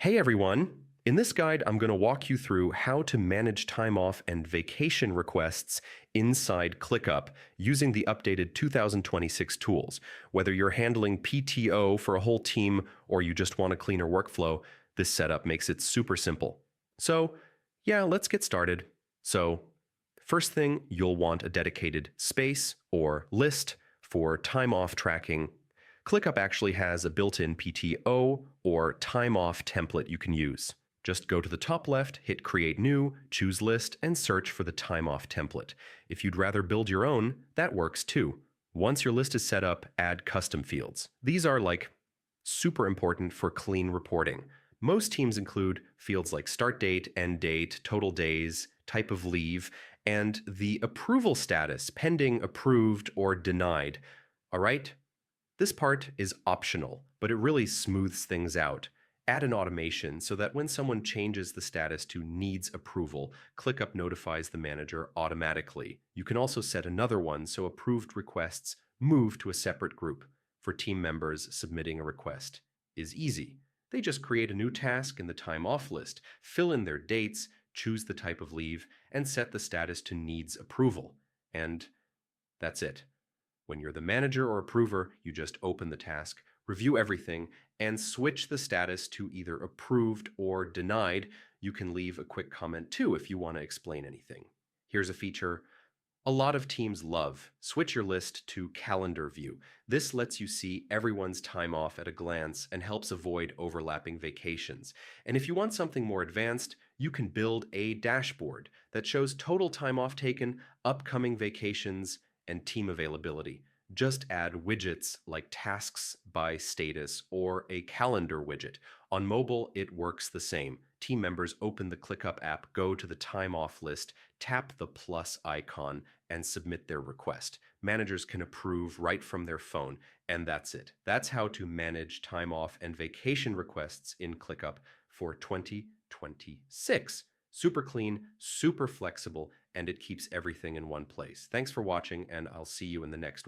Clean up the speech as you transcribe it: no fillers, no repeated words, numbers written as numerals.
Hey everyone! In this guide, I'm going to walk you through how to manage time off and vacation requests inside Clickup using the updated 2026 tools. Whether you're handling PTO for a whole team or you just want a cleaner workflow, this setup makes it super simple. So, yeah, let's get started. So, first thing, you'll want a dedicated space or list for time off tracking. ClickUp actually has a built-in PTO or time off template you can use. Just go to the top left, hit Create New, choose List, and search for the time off template. If you'd rather build your own, that works too. Once your list is set up, add custom fields. These are super important for clean reporting. Most teams include fields like start date, end date, total days, type of leave, and the approval status, pending, approved, or denied. All right? This part is optional, but it really smooths things out. Add an automation so that when someone changes the status to needs approval, ClickUp notifies the manager automatically. You can also set another one so approved requests move to a separate group. For team members, submitting a request is easy. They just create a new task in the time off list, fill in their dates, choose the type of leave, and set the status to needs approval. And that's it. When you're the manager or approver, you just open the task, review everything, and switch the status to either approved or denied. You can leave a quick comment too if you want to explain anything. Here's a feature a lot of teams love. Switch your list to calendar view. This lets you see everyone's time off at a glance and helps avoid overlapping vacations. And if you want something more advanced, you can build a dashboard that shows total time off taken, upcoming vacations, and team availability. Just add widgets like tasks by status or a calendar widget. On mobile, it works the same. Team members open the ClickUp app, go to the time off list, tap the plus icon, and submit their request. Managers can approve right from their phone, and that's it. That's how to manage time off and vacation requests in ClickUp for 2026. Super clean, super flexible, and it keeps everything in one place. Thanks for watching, and I'll see you in the next one.